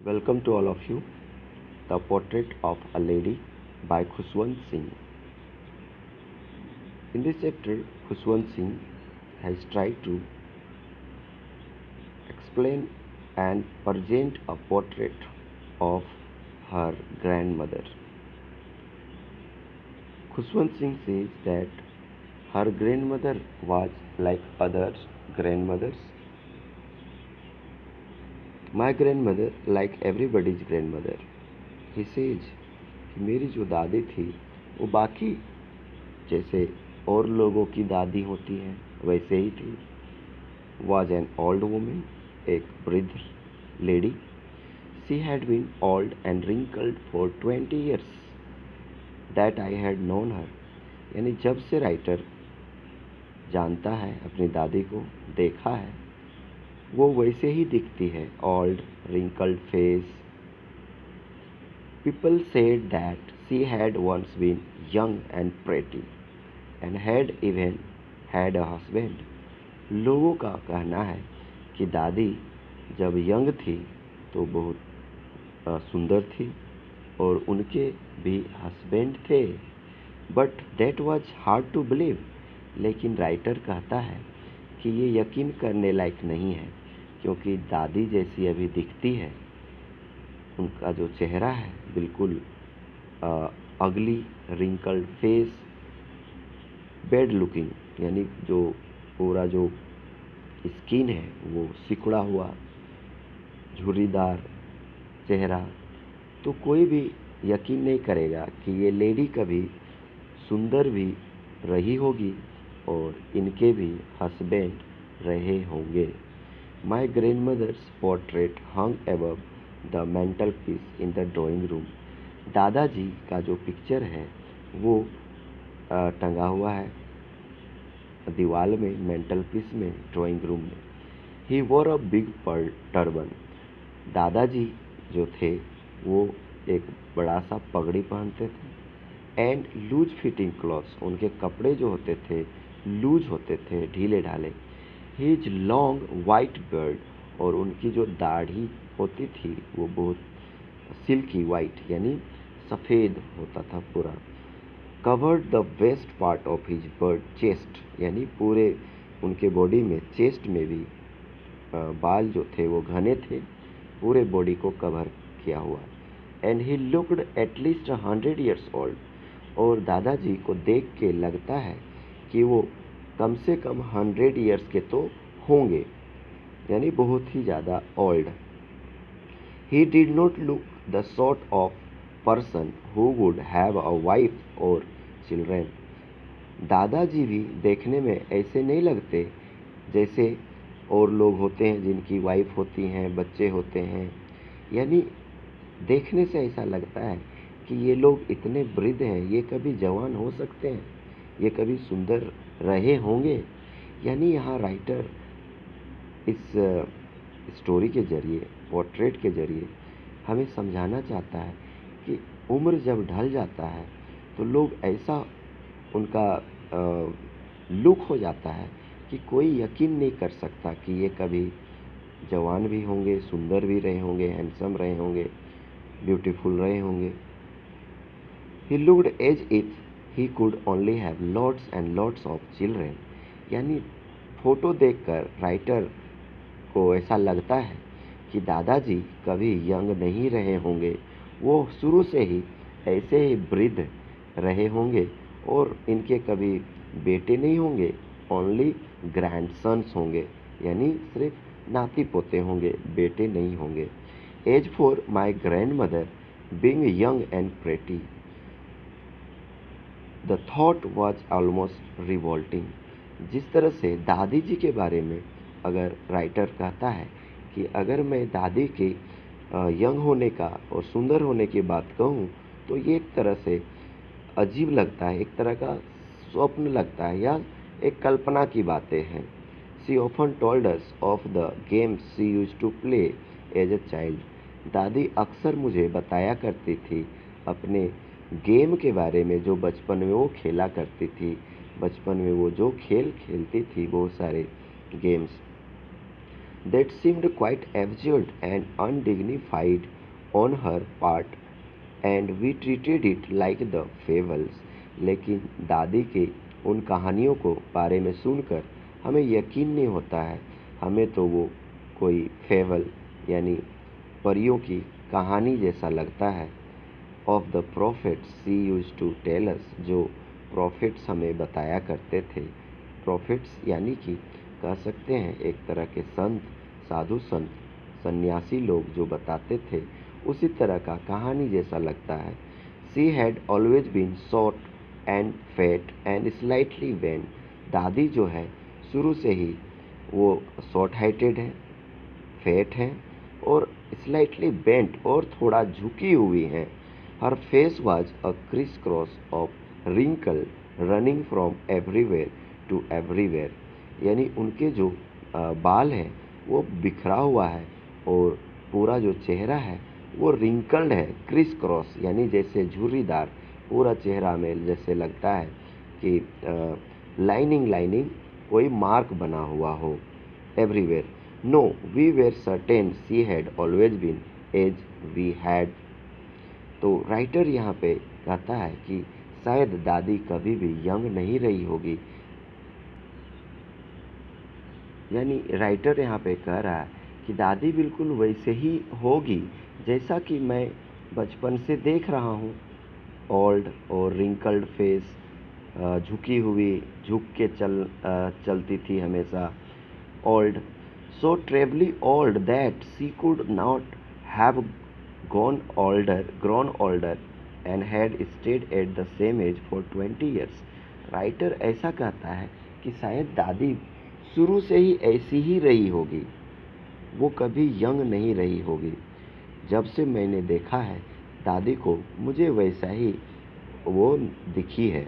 Welcome to all of you. The Portrait of a Lady by Khushwant Singh. In this chapter, Khushwant Singh has tried to explain and present a portrait of her grandmother. Khushwant Singh says that her grandmother was like other grandmothers. My grandmother, like everybody's grandmother. He says कि मेरी जो दादी थी वो बाकी जैसे और लोगों की दादी होती हैं वैसे ही थी. Was an old woman, एक वृद्ध lady. She had been old and wrinkled for 20 years that I had known her. यानी जब से राइटर जानता है अपनी दादी को, देखा है, वो वैसे ही दिखती है. Old, wrinkled face. People said that she had once been young and pretty and had even had a husband. लोगों का कहना है कि दादी जब यंग थी तो बहुत सुंदर थी और उनके भी हस्बैंड थे. But that was hard to believe. लेकिन राइटर कहता है कि ये यकीन करने लायक नहीं है क्योंकि दादी जैसी अभी दिखती है. उनका जो चेहरा है बिल्कुल अगली, रिंकल्ड फेस, बैड लुकिंग, यानी जो पूरा जो स्किन है वो सिकुड़ा हुआ, झुर्रीदार चेहरा. तो कोई भी यकीन नहीं करेगा कि ये लेडी कभी सुंदर भी रही होगी और इनके भी हस्बैंड रहे होंगे. My grandmother's portrait hung above the mantelpiece in the drawing room. दादाजी का जो पिक्चर है वो टंगा हुआ है दीवार में, मेंटल पीस में, ड्राइंग रूम में. ही वोर अ बिग टर्बन. दादाजी जो थे वो एक बड़ा सा पगड़ी पहनते थे. And loose fitting clothes. उनके कपड़े जो होते थे लूज होते थे, ढीले ढाले. His long white beard. और उनकी जो दाढ़ी होती थी वो बहुत सिल्की वाइट, यानी सफ़ेद होता था पूरा. Covered the west part of his bird chest. यानी पूरे उनके बॉडी में, चेस्ट में भी बाल जो थे वो घने थे, पूरे बॉडी को कवर किया हुआ. And he looked at least 100 years old. और दादाजी को देख के लगता है कि वो कम से कम 100 ईयर्स के तो होंगे, यानी बहुत ही ज़्यादा old. He did not look the sort of person who would have a wife और चिल्ड्रेन. दादाजी भी देखने में ऐसे नहीं लगते जैसे और लोग होते हैं जिनकी वाइफ होती हैं, बच्चे होते हैं. यानी देखने से ऐसा लगता है कि ये लोग इतने वृद्ध हैं, ये कभी जवान हो सकते हैं, ये कभी सुंदर रहे होंगे. यानी यहाँ राइटर इस स्टोरी के ज़रिए, पोर्ट्रेट के ज़रिए हमें समझाना चाहता है कि उम्र जब ढल जाता है तो लोग ऐसा, उनका लुक हो जाता है कि कोई यकीन नहीं कर सकता कि ये कभी जवान भी होंगे, सुंदर भी रहे होंगे, हैंडसम रहे होंगे, ब्यूटीफुल रहे होंगे. He looked as if he could only have lots and lots of children. यानी फोटो देखकर राइटर को ऐसा लगता है कि दादाजी कभी यंग नहीं रहे होंगे, वो शुरू से ही ऐसे ही वृद्ध रहे होंगे और इनके कभी बेटे नहीं होंगे, ओनली ग्रैंडसन्स होंगे, यानी सिर्फ नाती पोते होंगे, बेटे नहीं होंगे. As for my grandmother being young and pretty. The thought was almost revolting. जिस तरह से दादी जी के बारे में अगर राइटर कहता है कि अगर मैं दादी के यंग होने का और सुंदर होने की बात कहूँ तो ये एक तरह से अजीब लगता है, एक तरह का स्वप्न लगता है या एक कल्पना की बातें हैं. She often told us of the games she used to play as a child. दादी अक्सर मुझे बताया करती थी अपने गेम के बारे में जो बचपन में वो खेला करती थी. बचपन में वो जो खेल खेलती थी, बहुत सारे games. that seemed quite absurd and undignified on her part, and we treated it like the fables. लेकिन दादी के उन कहानियों को बारे में सुनकर हमें यकीन नहीं होता है, हमें तो वो कोई फेबल यानी परियों की कहानी जैसा लगता है। Of the prophets she used to tell us, जो प्रॉफिट्स हमें बताया करते थे। प्रॉफिट्स यानी कि कह सकते हैं एक तरह के संत, साधु संत, सन्यासी लोग जो बताते थे, उसी तरह का कहानी जैसा लगता है। She had always been short and fat and slightly वेन, दादी जो है शुरू से ही वो शॉर्ट हाइटेड है, फैट हैं और स्लाइटली बेंट और थोड़ा झुकी हुई हैं। हर face was a criss cross of wrinkle running from everywhere to everywhere, यानी उनके जो बाल हैं वो बिखरा हुआ है और पूरा जो चेहरा है वो रिंकल्ड है, क्रिस क्रॉस यानी जैसे झुर्रीदार, पूरा चेहरा में जैसे लगता है कि लाइनिंग लाइनिंग कोई मार्क बना हुआ हो। Everywhere, no we were certain she had always been as we had. तो राइटर यहाँ पे कहता है कि शायद दादी कभी भी यंग नहीं रही होगी, यानी राइटर यहाँ पे कह रहा है कि दादी बिल्कुल वैसे ही होगी जैसा कि मैं बचपन से देख रहा हूँ। ओल्ड और रिंकल्ड फेस, झुकी हुई, झुक के चलती थी हमेशा। Old, so terribly old that she could not have grown older and had stayed at the same age for 20 years। Writer ऐसा कहता है कि शायद दादी शुरू से ही ऐसी ही रही होगी, वो कभी यंग नहीं रही होगी। जब से मैंने देखा है दादी को, मुझे वैसा ही वो दिखी है।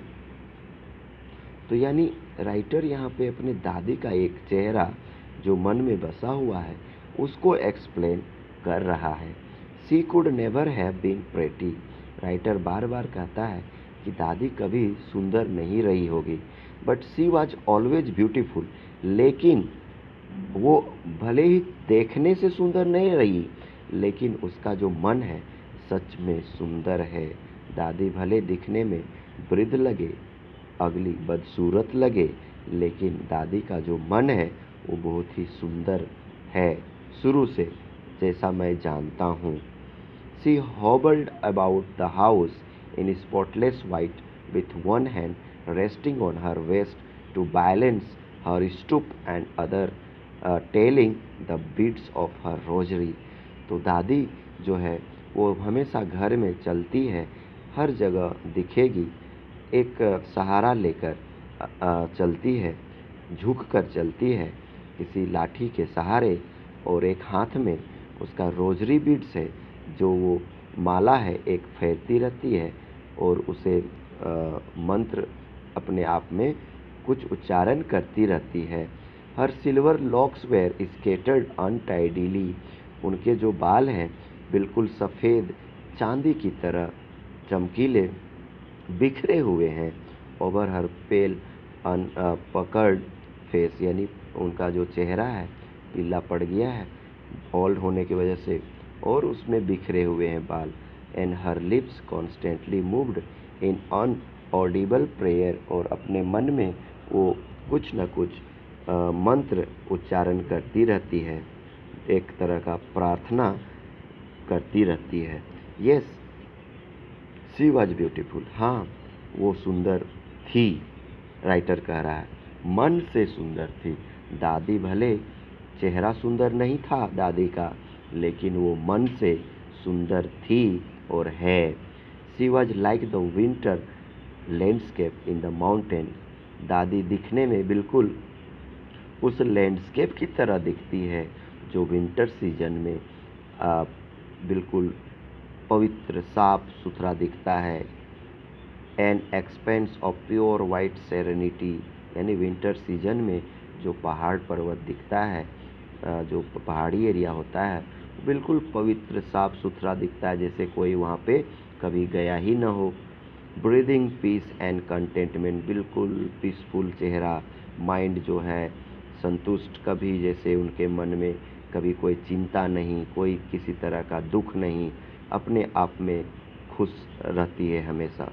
तो यानी राइटर यहाँ पे अपने दादी का एक चेहरा जो मन में बसा हुआ है उसको एक्सप्लेन कर रहा है। She could never have been pretty, writer बार बार कहता है कि दादी कभी सुंदर नहीं रही होगी। But she was always beautiful, लेकिन वो भले ही देखने से सुंदर नहीं रही, लेकिन उसका जो मन है सच में सुंदर है। दादी भले दिखने में वृद्ध लगे, अगली बदसूरत लगे, लेकिन दादी का जो मन है वो बहुत ही सुंदर है शुरू से, जैसा मैं जानता हूँ। She hobbled about the house in spotless white with one hand resting on her waist to balance her stoop and other telling the beats of her rosary. तो दादी जो है वो हमेशा घर में चलती है, हर जगह दिखेगी, एक सहारा लेकर चलती है, झुक कर चलती है किसी लाठी के सहारे, और एक हाथ में उसका रोजरी बीड्स है, जो वो माला है एक फेरती रहती है और उसे मंत्र अपने आप में कुछ उच्चारण करती रहती है। हर सिल्वर लॉक्स वेयर स्केटर्ड अनटाइडीली, उनके जो बाल हैं बिल्कुल सफ़ेद चांदी की तरह चमकीले बिखरे हुए हैं। ओवर हर पेल पकड़ फेस, यानी उनका जो चेहरा है पीला पड़ गया है ओल्ड होने की वजह से, और उसमें बिखरे हुए हैं बाल। And her lips constantly moved in inaudible prayer, और अपने मन में वो कुछ न कुछ मंत्र उच्चारण करती रहती है, एक तरह का प्रार्थना करती रहती है। यस, शी वॉज ब्यूटीफुल, हाँ वो सुंदर थी, राइटर कह रहा है, मन से सुंदर थी। दादी भले चेहरा सुंदर नहीं था दादी का, लेकिन वो मन से सुंदर थी और है। She was like the winter landscape in the mountain, दादी दिखने में बिल्कुल उस लैंडस्केप की तरह दिखती है जो विंटर सीजन में बिल्कुल पवित्र साफ सुथरा दिखता है। An expense of pure white serenity, यानी विंटर सीजन में जो पहाड़ पर्वत दिखता है, जो पहाड़ी एरिया होता है, बिल्कुल पवित्र साफ सुथरा दिखता है, जैसे कोई वहाँ पे कभी गया ही ना हो। ब्रीदिंग पीस एंड कंटेंटमेंट, बिल्कुल पीसफुल चेहरा, माइंड जो है संतुष्ट, कभी जैसे उनके मन में कभी कोई चिंता नहीं, कोई किसी तरह का दुख नहीं, अपने आप में खुश रहती है हमेशा।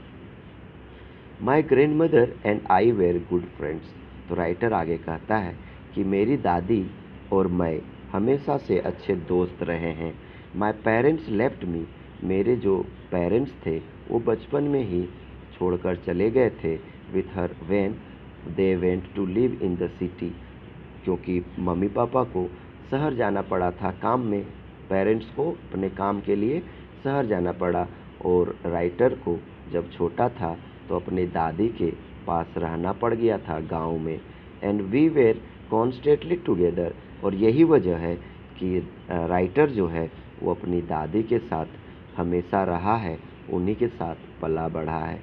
My grandmother and I were good friends. तो राइटर आगे कहता है कि मेरी दादी और मैं हमेशा से अच्छे दोस्त रहे हैं। My parents left me. मेरे जो पेरेंट्स थे वो बचपन में ही छोड़कर चले गए थे। With her when they went to live in the city. क्योंकि मम्मी पापा को शहर जाना पड़ा था काम में, पेरेंट्स को अपने काम के लिए शहर जाना पड़ा। और राइटर को जब छोटा था तो अपनी दादी के पास रहना पड़ गया था गांव में। And we were constantly together. और यही वजह है कि राइटर जो है वो अपनी दादी के साथ हमेशा रहा है, उन्हीं के साथ पला बढ़ा है।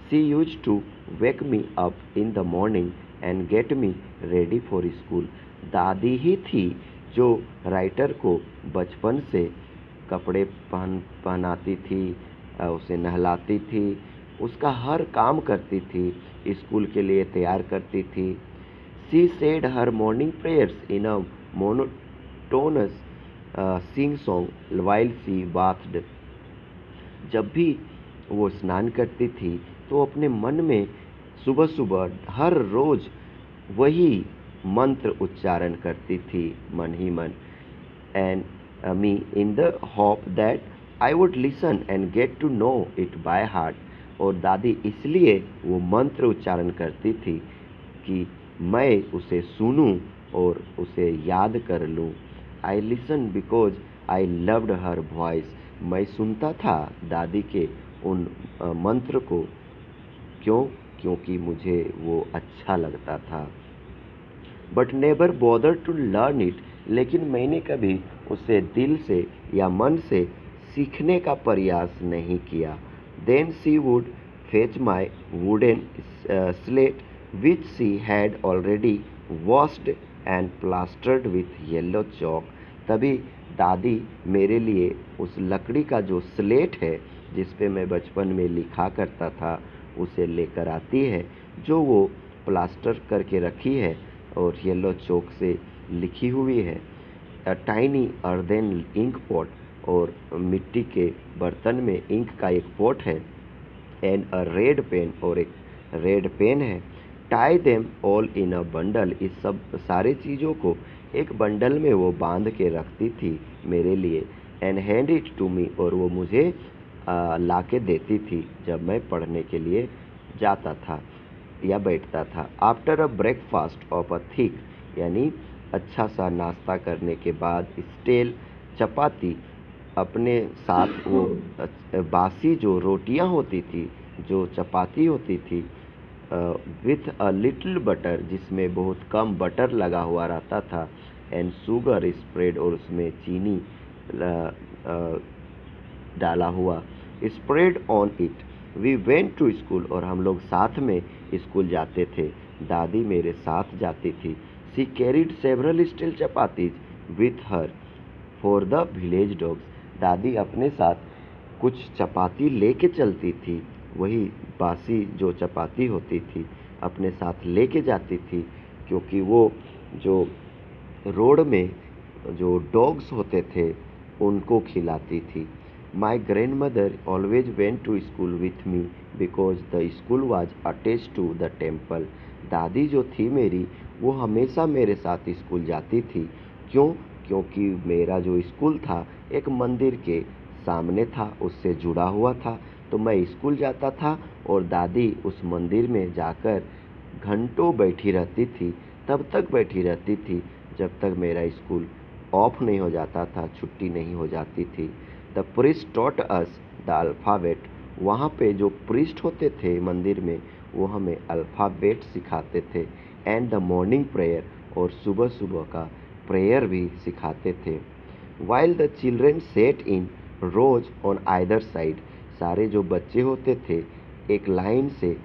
She used to wake me up in the morning and get me ready for school. दादी ही थी जो राइटर को बचपन से कपड़े पहनाती थी, उसे नहलाती थी, उसका हर काम करती थी, स्कूल के लिए तैयार करती थी। She said her morning prayers in a monotonous sing song while she bathed. जब भी वो स्नान करती थी तो अपने मन में सुबह सुबह हर रोज वही मंत्र उच्चारण करती थी मन ही मन। And me in the hope that I would listen and get to know it by heart. और दादी इसलिए वो मंत्र उच्चारण करती थी कि मैं उसे सुनूं और उसे याद कर लूं। I listen because I loved her voice. मैं सुनता था दादी के उन मंत्र को। क्यों? क्योंकि मुझे वो अच्छा लगता था। But never bother to learn it. लेकिन मैंने कभी उसे दिल से या मन से सीखने का प्रयास नहीं किया। Then she would fetch my wooden slate which she had already washed and plastered with yellow chalk. तभी दादी मेरे लिए उस लकड़ी का जो स्लेट है जिस पे मैं बचपन में लिखा करता था उसे लेकर आती है, जो वो प्लास्टर करके रखी है और येलो चौक से लिखी हुई है। A tiny earthen ink pot. और मिट्टी के बर्तन में इंक का एक पॉट है। And a red pen. और एक रेड पेन है। Tie them all in a bundle. इस सब सारे चीज़ों को एक बंडल में वो बांध के रखती थी मेरे लिए। And hand it to me. और वो मुझे ला के देती थी जब मैं पढ़ने के लिए जाता था या बैठता था। After a breakfast of a thick, यानी अच्छा सा नाश्ता करने के बाद स्टेल चपाती, अपने साथ वो बासी जो रोटियां होती थी, जो चपाती होती थी विथ अ लिटिल बटर, जिसमें बहुत कम बटर लगा हुआ रहता था। And sugar spread. और उसमें चीनी डाला हुआ। Spread on it. We went to school. और हम लोग साथ में स्कूल जाते थे। दादी मेरे साथ जाती थी। She carried several steel chapatis with her for the village dogs. दादी अपने साथ कुछ चपाती लेके चलती थी, वही बासी जो चपाती होती थी अपने साथ लेके जाती थी, क्योंकि वो जो रोड में जो डॉग्स होते थे उनको खिलाती थी। My grandmother always went to school with me because the school was attached to the temple. दादी जो थी मेरी वो हमेशा मेरे साथ स्कूल जाती थी। क्यों? क्योंकि मेरा जो स्कूल था एक मंदिर के सामने था, उससे जुड़ा हुआ था। तो मैं स्कूल जाता था और दादी उस मंदिर में जाकर घंटों बैठी रहती थी। तब तक बैठी रहती थी जब तक मेरा स्कूल ऑफ नहीं हो जाता था, छुट्टी नहीं हो जाती थी। The priest taught us the alphabet. वहाँ पे जो प्रिस्ट होते थे मंदिर में वो हमें अल्फ़ाबेट सिखाते थे। And the morning prayer. और सुबह सुबह का प्रेयर भी सिखाते थे। While the children sat in rows on either side. सारे जो बच्चे होते थे एक लाइन से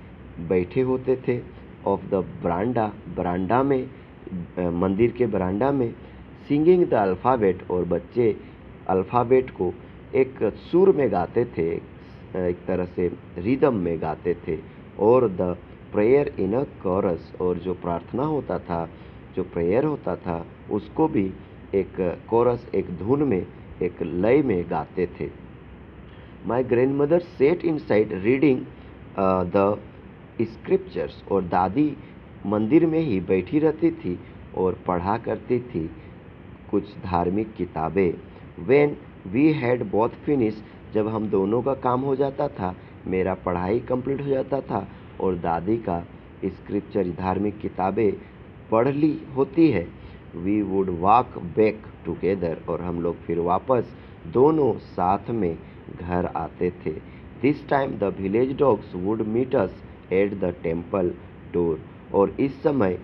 बैठे होते थे ऑफ द बरांडा, बरांडा में, मंदिर के बरांडा में। Singing the alphabet. और बच्चे अल्फ़ाबेट को एक सुर में गाते थे, एक तरह से रिदम में गाते थे। और the prayer in a chorus. और जो प्रार्थना होता था जो प्रेयर होता था उसको भी एक कोरस, एक धुन में, एक लय में गाते थे। My grand mother said in side reading the scriptures, और दादी मंदिर में ही बैठी रहती थी और पढ़ा करती थी कुछ धार्मिक किताबें। When we had both finish, जब हम दोनों का काम हो जाता था, मेरा पढ़ाई कंप्लीट हो जाता था और दादी का स्क्रिप्चर, धार्मिक किताबें पढ़ ली होती है, we would walk back together, और हम लोग फिर वापस दोनों साथ में घर आते थे। This time the village dogs would meet us at the temple door, और इस समय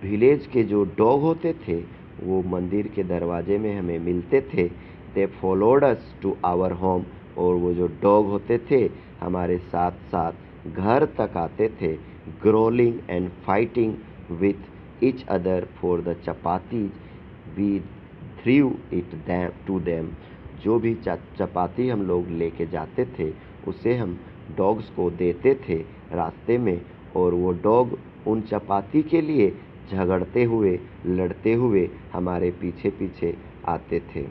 विलेज के जो डॉग होते थे वो मंदिर के दरवाजे में हमें मिलते थे। They followed us to our home, और वो जो डॉग होते थे हमारे साथ साथ घर तक आते थे, growling and fighting with each other for the chapati we threw it to them. जो भी चपाती हम लोग लेके जाते थे उसे हम डॉग्स को देते थे रास्ते में, और वो डॉग उन चपाती के लिए झगड़ते हुए, लड़ते हुए हमारे पीछे पीछे आते थे।